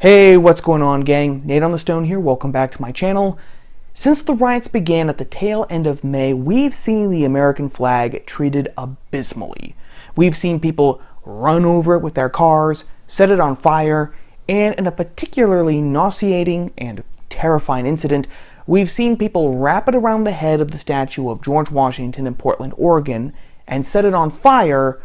Hey, what's going on, gang? Nate on the Stone here. Welcome back to my channel. Since the riots began at the tail end of May, we've seen the American flag treated abysmally. We've seen people run over it with their cars, set it on fire, and in a particularly nauseating and terrifying incident, we've seen people wrap it around the head of the statue of George Washington in Portland, Oregon, and set it on fire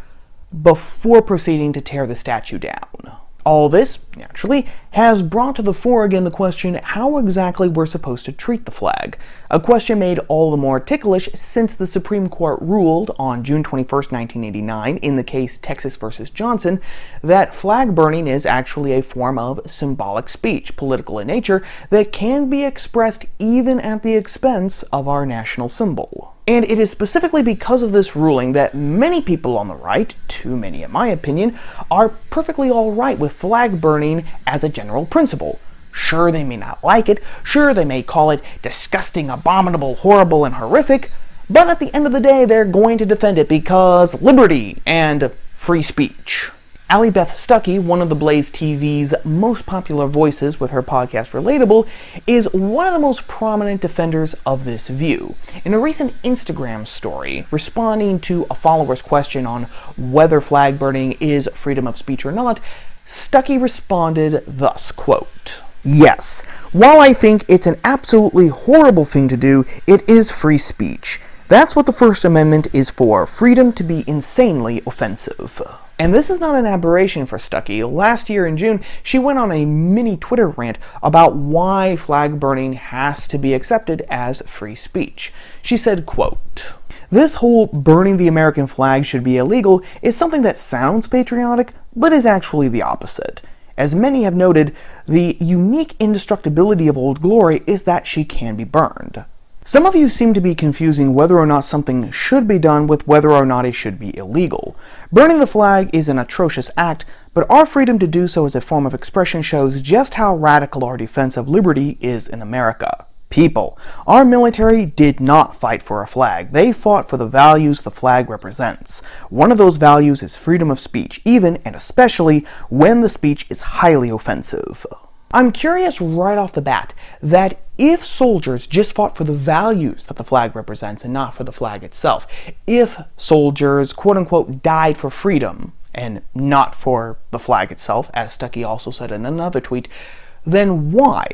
before proceeding to tear the statue down. All this, naturally, has brought to the fore again the question how exactly we're supposed to treat the flag. A question made all the more ticklish since the Supreme Court ruled on June 21st, 1989, in the case Texas versus Johnson, that flag burning is actually a form of symbolic speech, political in nature, that can be expressed even at the expense of our national symbol. And it is specifically because of this ruling that many people on the right, too many in my opinion, are perfectly alright with flag burning as a general principle. Sure, they may not like it, sure, they may call it disgusting, abominable, horrible, and horrific, but at the end of the day, they're going to defend it because liberty and free speech. Allie Beth Stuckey, one of the BlazeTV's most popular voices with her podcast Relatable, is one of the most prominent defenders of this view. In a recent Instagram story, responding to a follower's question on whether flag burning is freedom of speech or not, Stuckey responded thus, quote, "Yes, while I think it's an absolutely horrible thing to do, it is free speech. That's what the First Amendment is for, freedom to be insanely offensive." And this is not an aberration for Stuckey. Last year in June, she went on a mini Twitter rant about why flag burning has to be accepted as free speech. She said, quote, "This whole burning the American flag should be illegal is something that sounds patriotic, but is actually the opposite. As many have noted, the unique indestructibility of Old Glory is that she can be burned. Some of you seem to be confusing whether or not something should be done with whether or not it should be illegal. Burning the flag is an atrocious act, but our freedom to do so as a form of expression shows just how radical our defense of liberty is in America. People, our military did not fight for a flag. They fought for the values the flag represents. One of those values is freedom of speech, even and especially when the speech is highly offensive." I'm curious right off the bat that if soldiers just fought for the values that the flag represents and not for the flag itself, if soldiers quote-unquote died for freedom and not for the flag itself, as Stuckey also said in another tweet, then why,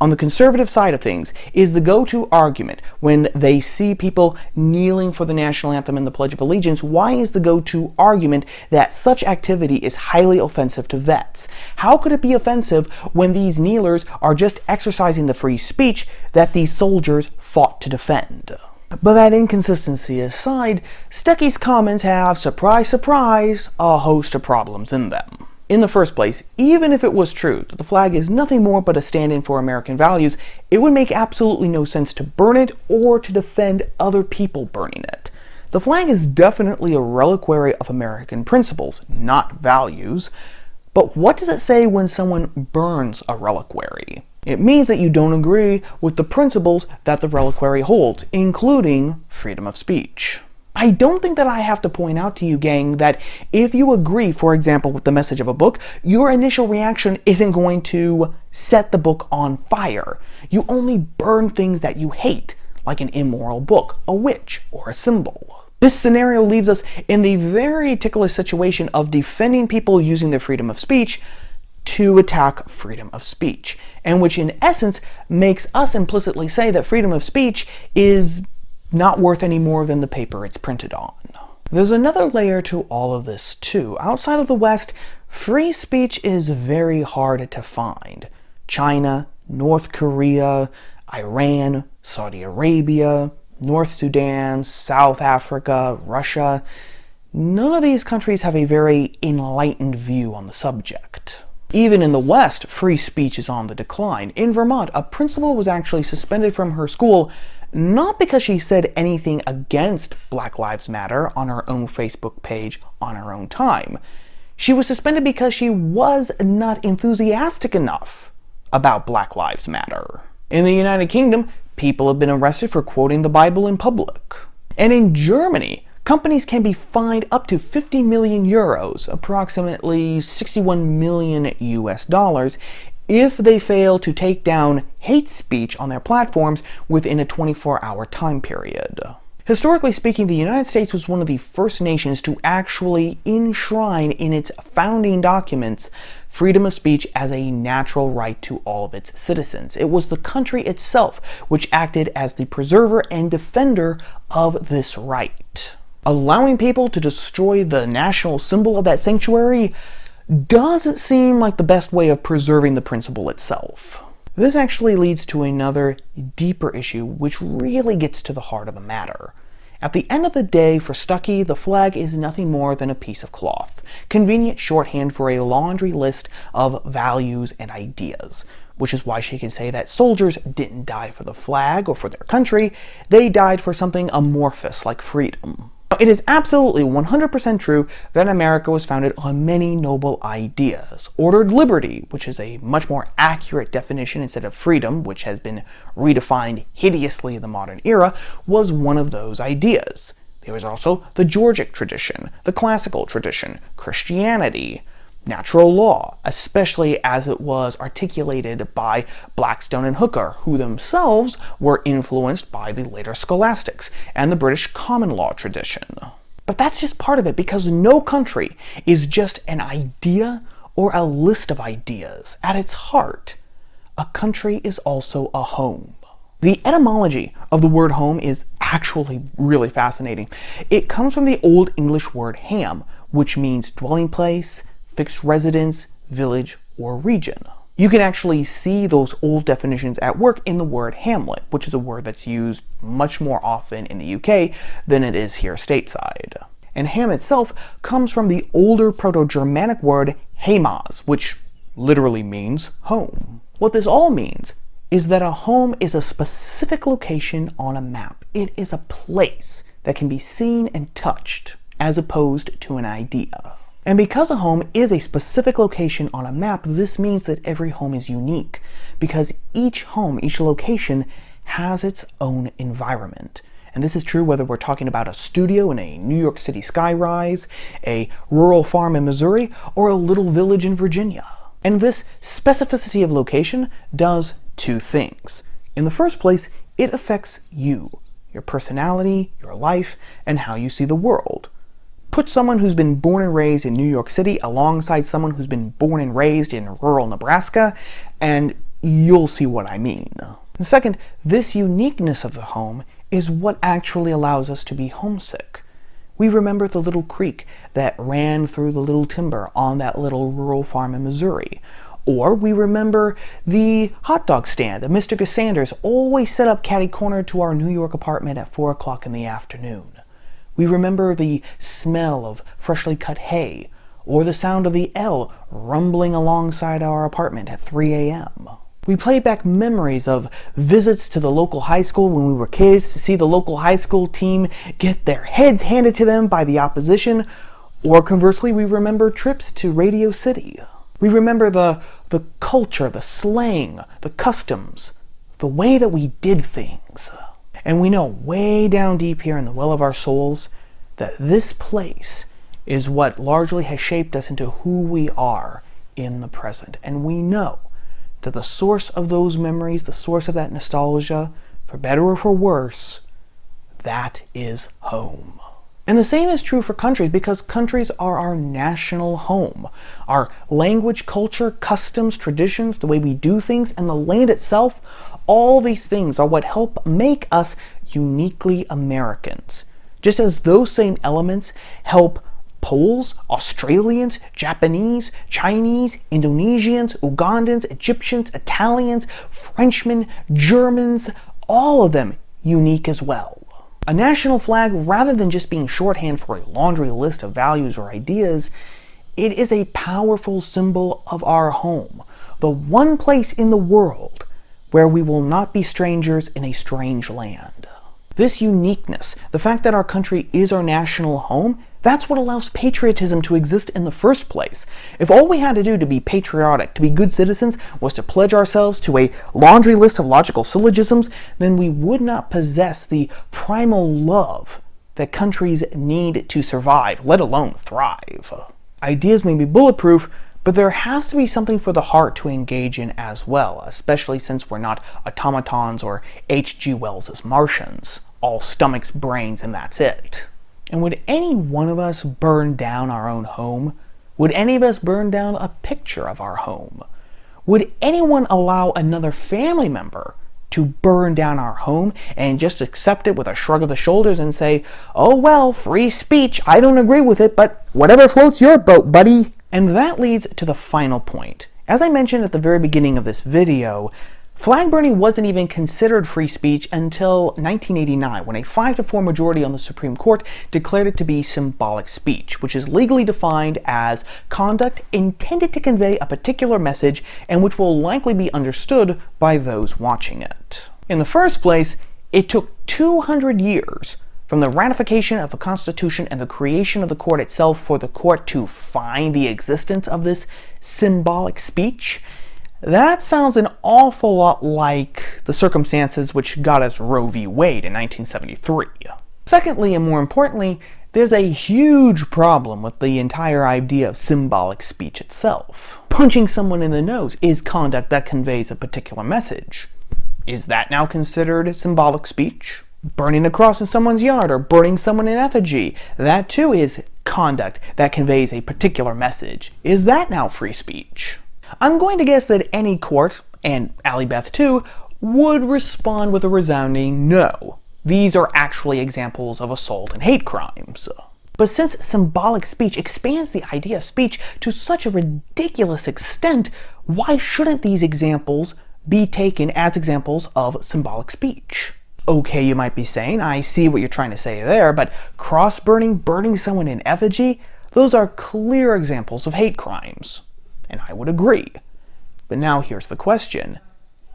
on the conservative side of things, is the go-to argument when they see people kneeling for the national anthem and the Pledge of Allegiance, why is the go-to argument that such activity is highly offensive to vets? How could it be offensive when these kneelers are just exercising the free speech that these soldiers fought to defend? But that inconsistency aside, Stuckey's comments have, surprise, surprise, a host of problems in them. In the first place, even if it was true that the flag is nothing more but a stand-in for American values, it would make absolutely no sense to burn it or to defend other people burning it. The flag is definitely a reliquary of American principles, not values. But what does it say when someone burns a reliquary? It means that you don't agree with the principles that the reliquary holds, including freedom of speech. I don't think that I have to point out to you, gang, that if you agree, for example, with the message of a book, your initial reaction isn't going to set the book on fire. You only burn things that you hate, like an immoral book, a witch, or a symbol. This scenario leaves us in the very ticklish situation of defending people using their freedom of speech to attack freedom of speech, and which in essence makes us implicitly say that freedom of speech is not worth any more than the paper it's printed on. There's another layer to all of this too. Outside of the West, free speech is very hard to find. China, North Korea, Iran, Saudi Arabia, North Sudan, South Africa, Russia, none of these countries have a very enlightened view on the subject. Even in the West, free speech is on the decline. In Vermont, a principal was actually suspended from her school not because she said anything against Black Lives Matter on her own Facebook page on her own time. She was suspended because she was not enthusiastic enough about Black Lives Matter. In the United Kingdom, people have been arrested for quoting the Bible in public. And in Germany, Companies can be fined up to 50 million euros, approximately 61 million US dollars, if they fail to take down hate speech on their platforms within a 24-hour time period. Historically speaking, the United States was one of the first nations to actually enshrine in its founding documents freedom of speech as a natural right to all of its citizens. It was the country itself which acted as the preserver and defender of this right. Allowing people to destroy the national symbol of that sanctuary doesn't seem like the best way of preserving the principle itself. This actually leads to another deeper issue which really gets to the heart of the matter. At the end of the day, for Stuckey, the flag is nothing more than a piece of cloth, convenient shorthand for a laundry list of values and ideas, which is why she can say that soldiers didn't die for the flag or for their country, they died for something amorphous like freedom. It is absolutely 100% true that America was founded on many noble ideas. Ordered liberty, which is a much more accurate definition instead of freedom, which has been redefined hideously in the modern era, was one of those ideas. There was also the Georgic tradition, the classical tradition, Christianity, natural law, especially as it was articulated by Blackstone and Hooker, who themselves were influenced by the later scholastics and the British common law tradition. But that's just part of it, because no country is just an idea or a list of ideas. At its heart, a country is also a home. The etymology of the word home is actually really fascinating. It comes from the Old English word ham, which means dwelling place, fixed residence, village, or region. You can actually see those old definitions at work in the word hamlet, which is a word that's used much more often in the UK than it is here stateside. And ham itself comes from the older Proto-Germanic word heimas, which literally means home. What this all means is that a home is a specific location on a map. It is a place that can be seen and touched, as opposed to an idea. And because a home is a specific location on a map, this means that every home is unique, because each home, each location, has its own environment. And this is true whether we're talking about a studio in a New York City skyrise, a rural farm in Missouri, or a little village in Virginia. And this specificity of location does two things. In the first place, it affects you, your personality, your life, and how you see the world. Put someone who's been born and raised in New York City alongside someone who's been born and raised in rural Nebraska, and you'll see what I mean. And second, this uniqueness of the home is what actually allows us to be homesick. We remember the little creek that ran through the little timber on that little rural farm in Missouri. Or we remember the hot dog stand that Mr. Cassanders always set up catty-corner to our New York apartment at 4 o'clock in the afternoon. We remember the smell of freshly cut hay, or the sound of the L rumbling alongside our apartment at 3 a.m. We play back memories of visits to the local high school when we were kids to see the local high school team get their heads handed to them by the opposition, or conversely, we remember trips to Radio City. We remember the culture, the slang, the customs, the way that we did things. And we know way down deep here in the well of our souls that this place is what largely has shaped us into who we are in the present. And we know that the source of those memories, the source of that nostalgia, for better or for worse, that is home. And the same is true for countries, because countries are our national home. Our language, culture, customs, traditions, the way we do things, and the land itself, all these things are what help make us uniquely Americans. Just as those same elements help Poles, Australians, Japanese, Chinese, Indonesians, Ugandans, Egyptians, Italians, Frenchmen, Germans, all of them unique as well. A national flag, rather than just being shorthand for a laundry list of values or ideas, it is a powerful symbol of our home, the one place in the world where we will not be strangers in a strange land. This uniqueness, the fact that our country is our national home, that's what allows patriotism to exist in the first place. If all we had to do to be patriotic, to be good citizens, was to pledge ourselves to a laundry list of logical syllogisms, then we would not possess the primal love that countries need to survive, let alone thrive. Ideas may be bulletproof, but there has to be something for the heart to engage in as well, especially since we're not automatons or H.G. Wells' Martians, all stomachs, brains, and that's it. And would any one of us burn down our own home? Would any of us burn down a picture of our home? Would anyone allow another family member to burn down our home and just accept it with a shrug of the shoulders and say, oh well, free speech, I don't agree with it, but whatever floats your boat, buddy? And that leads to the final point. As I mentioned at the very beginning of this video, flag burning wasn't even considered free speech until 1989, when a 5-4 majority on the Supreme Court declared it to be symbolic speech, which is legally defined as conduct intended to convey a particular message and which will likely be understood by those watching it. In the first place, it took 200 years from the ratification of the Constitution and the creation of the court itself for the court to find the existence of this symbolic speech. That sounds an awful lot like the circumstances which got us Roe v. Wade in 1973. Secondly, and more importantly, there's a huge problem with the entire idea of symbolic speech itself. Punching someone in the nose is conduct that conveys a particular message. Is that now considered symbolic speech? Burning a cross in someone's yard or burning someone in effigy, that too is conduct that conveys a particular message. Is that now free speech? I'm going to guess that any court, and Allie Beth too, would respond with a resounding no. These are actually examples of assault and hate crimes. But since symbolic speech expands the idea of speech to such a ridiculous extent, why shouldn't these examples be taken as examples of symbolic speech? Okay, you might be saying, I see what you're trying to say there, but cross-burning, burning someone in effigy, those are clear examples of hate crimes. And I would agree. But now here's the question.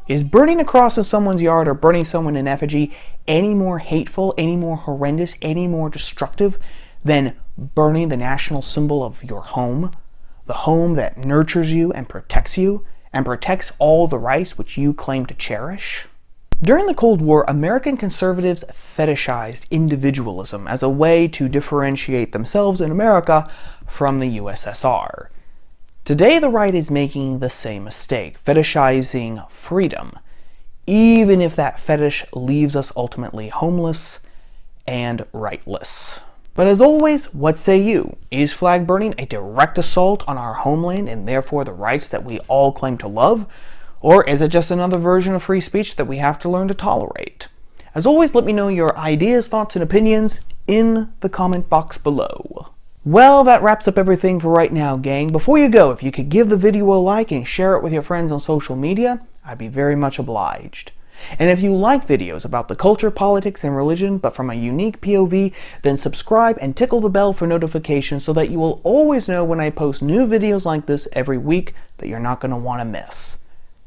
Is burning a cross in someone's yard or burning someone in effigy any more hateful, any more horrendous, any more destructive than burning the national symbol of your home? The home that nurtures you and protects all the rights which you claim to cherish? During the Cold War, American conservatives fetishized individualism as a way to differentiate themselves in America from the USSR. Today, the right is making the same mistake, fetishizing freedom, even if that fetish leaves us ultimately homeless and rightless. But as always, what say you? Is flag burning a direct assault on our homeland and therefore the rights that we all claim to love? Or is it just another version of free speech that we have to learn to tolerate? As always, let me know your ideas, thoughts, and opinions in the comment box below. Well, that wraps up everything for right now, gang. Before you go, if you could give the video a like and share it with your friends on social media, I'd be very much obliged. And if you like videos about the culture, politics, and religion, but from a unique POV, then subscribe and tickle the bell for notifications so that you will always know when I post new videos like this every week that you're not going to want to miss.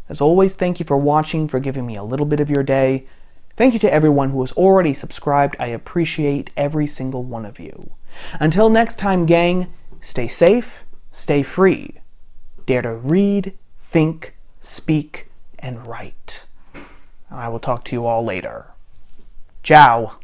As always, thank you for watching, for giving me a little bit of your day. Thank you to everyone who has already subscribed. I appreciate every single one of you. Until next time, gang, stay safe, stay free. Dare to read, think, speak, and write. I will talk to you all later. Ciao.